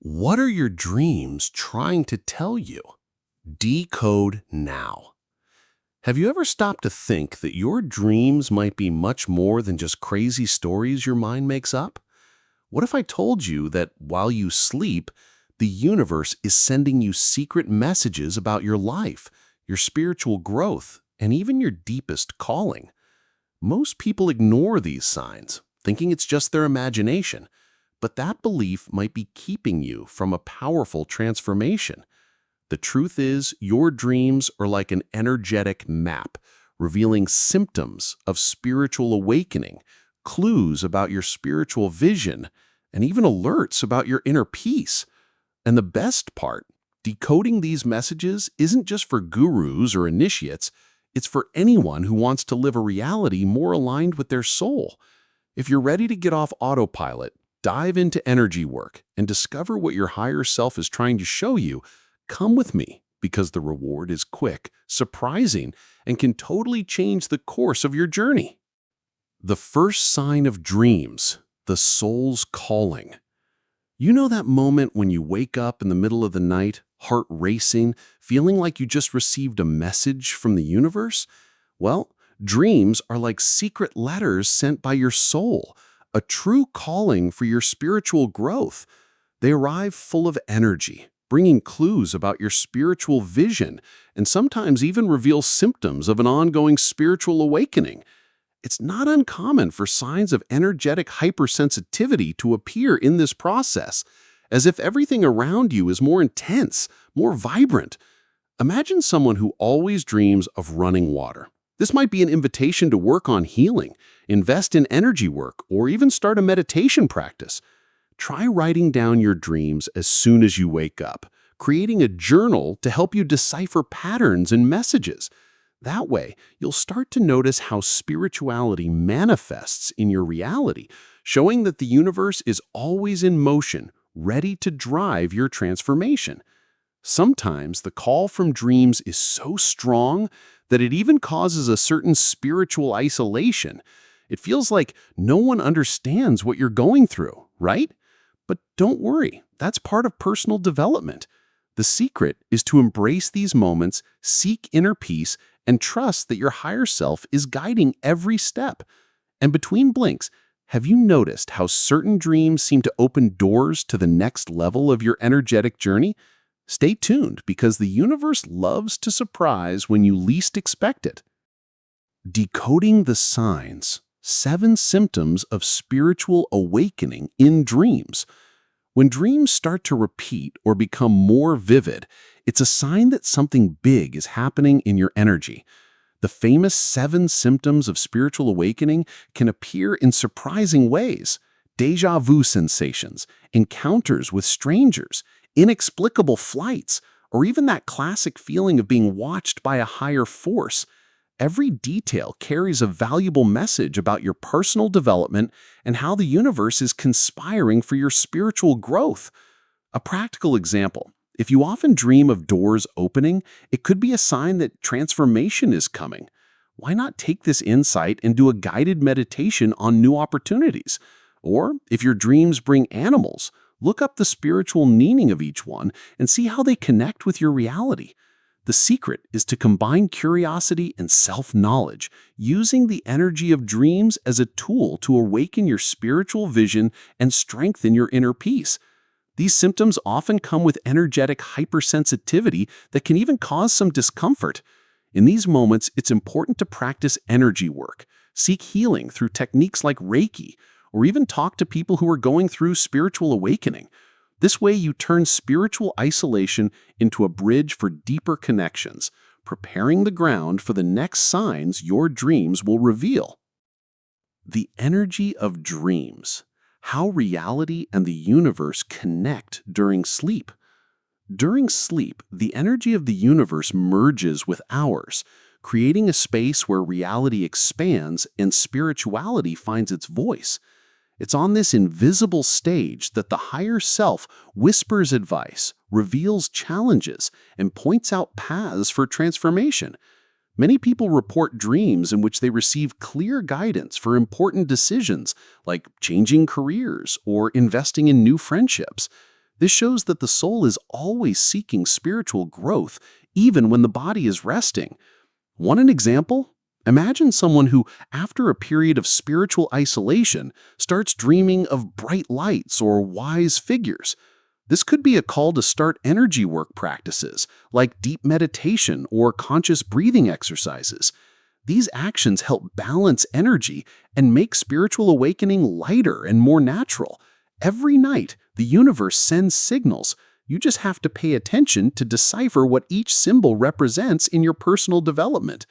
What are your dreams trying to tell you? Decode now. Have you ever stopped to think that your dreams might be much more than just crazy stories your mind makes up? What if I told you that while you sleep, the universe is sending you secret messages about your life, your spiritual growth, and even your deepest calling? Most people ignore these signs, thinking it's just their imagination, but that belief might be keeping you from a powerful transformation. The truth is, your dreams are like an energetic map, revealing symptoms of spiritual awakening, clues about your spiritual vision, and even alerts about your inner peace. And the best part, decoding these messages isn't just for gurus or initiates, it's for anyone who wants to live a reality more aligned with their soul. If you're ready to get off autopilot, dive into energy work, and discover what your higher self is trying to show you, come with me, because the reward is quick, surprising, and can totally change the course of your journey. The first sign of dreams, the soul's calling. You know that moment when you wake up in the middle of the night, heart racing, feeling like you just received a message from the universe? Well, dreams are like secret letters sent by your soul, a true calling for your spiritual growth. They arrive full of energy, bringing clues about your spiritual vision, and sometimes even reveal symptoms of an ongoing spiritual awakening. It's not uncommon for signs of energetic hypersensitivity to appear in this process, as if everything around you is more intense, more vibrant. Imagine someone who always dreams of running water. This might be an invitation to work on healing, invest in energy work, or even start a meditation practice. Try writing down your dreams as soon as you wake up, creating a journal to help you decipher patterns and messages. That way, you'll start to notice how spirituality manifests in your reality, showing that the universe is always in motion, ready to drive your transformation. Sometimes the call from dreams is so strong that it even causes a certain spiritual isolation. It feels like no one understands what you're going through, right? But don't worry, that's part of personal development. The secret is to embrace these moments, seek inner peace, and trust that your higher self is guiding every step. And between blinks, have you noticed how certain dreams seem to open doors to the next level of your energetic journey? Stay tuned, because the universe loves to surprise when you least expect it. Decoding the signs. 7 symptoms of spiritual awakening in dreams. When dreams start to repeat or become more vivid, it's a sign that something big is happening in your energy. The famous 7 symptoms of spiritual awakening can appear in surprising ways. Déjà vu sensations, encounters with strangers, inexplicable flights, or even that classic feeling of being watched by a higher force. Every detail carries a valuable message about your personal development and how the universe is conspiring for your spiritual growth. A practical example: if you often dream of doors opening, it could be a sign that transformation is coming. Why not take this insight and do a guided meditation on new opportunities? Or if your dreams bring animals, look up the spiritual meaning of each one and see how they connect with your reality. The secret is to combine curiosity and self-knowledge, using the energy of dreams as a tool to awaken your spiritual vision and strengthen your inner peace. These symptoms often come with energetic hypersensitivity that can even cause some discomfort. In these moments, it's important to practice energy work, seek healing through techniques like Reiki, or even talk to people who are going through spiritual awakening. This way, you turn spiritual isolation into a bridge for deeper connections, preparing the ground for the next signs your dreams will reveal. The energy of dreams. How reality and the universe connect during sleep. During sleep, the energy of the universe merges with ours, creating a space where reality expands and spirituality finds its voice. It's on this invisible stage that the higher self whispers advice, reveals challenges, and points out paths for transformation. Many people report dreams in which they receive clear guidance for important decisions, like changing careers or investing in new friendships. This shows that the soul is always seeking spiritual growth, even when the body is resting. Want an example? Imagine someone who, after a period of spiritual isolation, starts dreaming of bright lights or wise figures. This could be a call to start energy work practices, like deep meditation or conscious breathing exercises. These actions help balance energy and make spiritual awakening lighter and more natural. Every night, the universe sends signals. You just have to pay attention to decipher what each symbol represents in your personal development.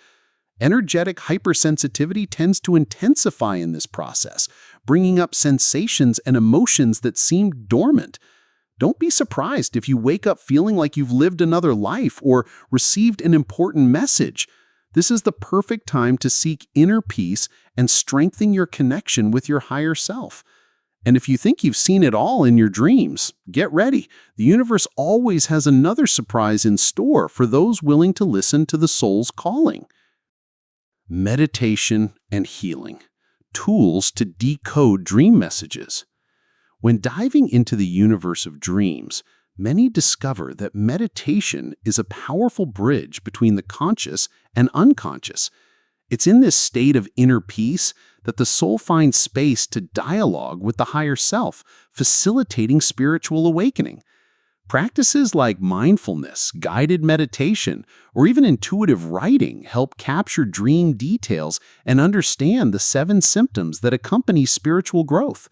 Energetic hypersensitivity tends to intensify in this process, bringing up sensations and emotions that seem dormant. Don't be surprised if you wake up feeling like you've lived another life or received an important message. This is the perfect time to seek inner peace and strengthen your connection with your higher self. And if you think you've seen it all in your dreams, get ready. The universe always has another surprise in store for those willing to listen to the soul's calling. Meditation and healing. Tools to decode dream messages. When diving into the universe of dreams, many discover that meditation is a powerful bridge between the conscious and unconscious. It's in this state of inner peace that the soul finds space to dialogue with the higher self, facilitating spiritual awakening. Practices like mindfulness, guided meditation, or even intuitive writing help capture dream details and understand the 7 symptoms that accompany spiritual growth.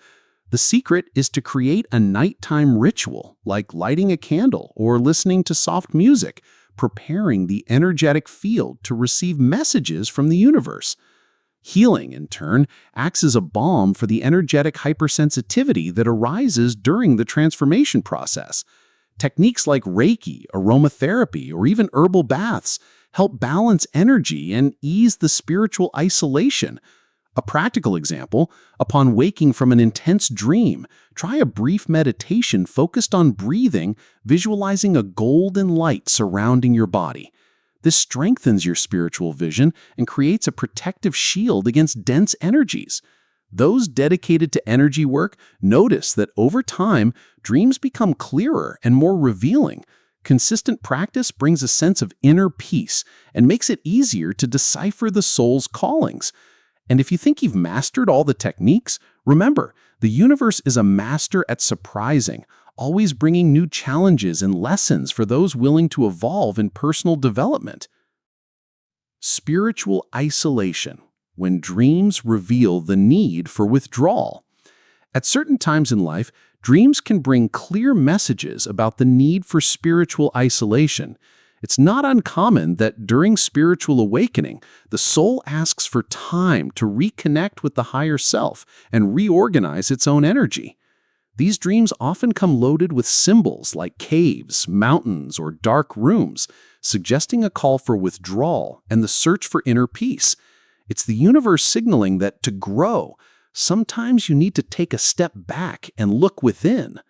The secret is to create a nighttime ritual, like lighting a candle or listening to soft music, preparing the energetic field to receive messages from the universe. Healing, in turn, acts as a balm for the energetic hypersensitivity that arises during the transformation process. Techniques like Reiki, aromatherapy, or even herbal baths help balance energy and ease the spiritual isolation. A practical example, upon waking from an intense dream, try a brief meditation focused on breathing, visualizing a golden light surrounding your body. This strengthens your spiritual vision and creates a protective shield against dense energies. Those dedicated to energy work notice that over time, dreams become clearer and more revealing. Consistent practice brings a sense of inner peace and makes it easier to decipher the soul's callings. And if you think you've mastered all the techniques, remember, the universe is a master at surprising, always bringing new challenges and lessons for those willing to evolve in personal development. Spiritual isolation. When dreams reveal the need for withdrawal. At certain times in life, dreams can bring clear messages about the need for spiritual isolation. It's not uncommon that during spiritual awakening, the soul asks for time to reconnect with the higher self and reorganize its own energy. These dreams often come loaded with symbols like caves, mountains, or dark rooms, suggesting a call for withdrawal and the search for inner peace. It's the universe signaling that to grow, sometimes you need to take a step back and look within.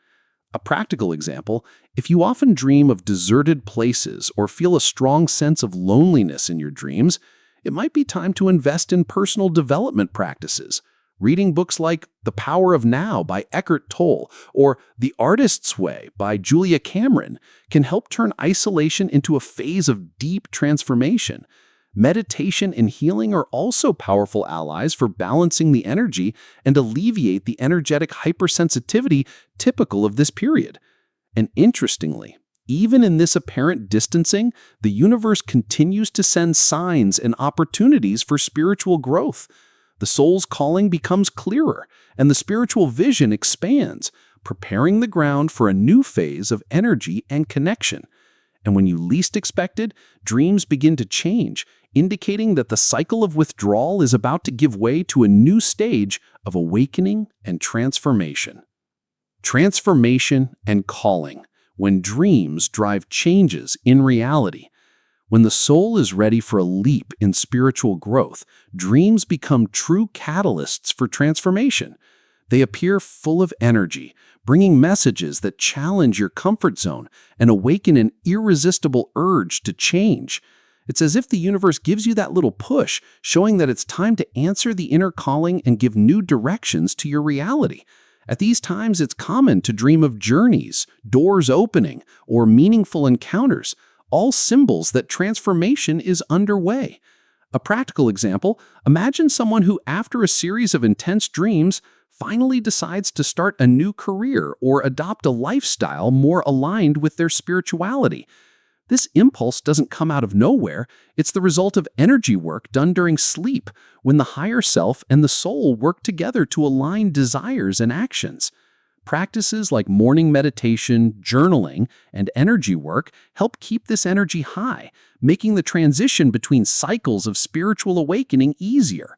A practical example, if you often dream of deserted places or feel a strong sense of loneliness in your dreams, it might be time to invest in personal development practices. Reading books like The Power of Now by Eckhart Tolle or The Artist's Way by Julia Cameron can help turn isolation into a phase of deep transformation. Meditation and healing are also powerful allies for balancing the energy and alleviate the energetic hypersensitivity typical of this period. And interestingly, even in this apparent distancing, the universe continues to send signs and opportunities for spiritual growth. The soul's calling becomes clearer, and the spiritual vision expands, preparing the ground for a new phase of energy and connection. And when you least expect it, dreams begin to change, indicating that the cycle of withdrawal is about to give way to a new stage of awakening and transformation. Transformation and calling, when dreams drive changes in reality. When the soul is ready for a leap in spiritual growth, dreams become true catalysts for transformation. They appear full of energy, bringing messages that challenge your comfort zone and awaken an irresistible urge to change. It's as if the universe gives you that little push, showing that it's time to answer the inner calling and give new directions to your reality. At these times, it's common to dream of journeys, doors opening, or meaningful encounters, all symbols that transformation is underway. A practical example, imagine someone who, after a series of intense dreams, finally decides to start a new career or adopt a lifestyle more aligned with their spirituality. This impulse doesn't come out of nowhere. It's the result of energy work done during sleep, when the higher self and the soul work together to align desires and actions. Practices like morning meditation, journaling, and energy work help keep this energy high, making the transition between cycles of spiritual awakening easier.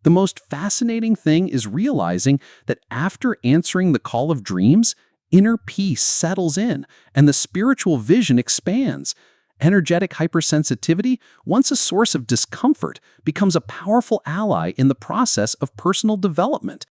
The most fascinating thing is realizing that after answering the call of dreams, inner peace settles in and the spiritual vision expands. Energetic hypersensitivity, once a source of discomfort, becomes a powerful ally in the process of personal development.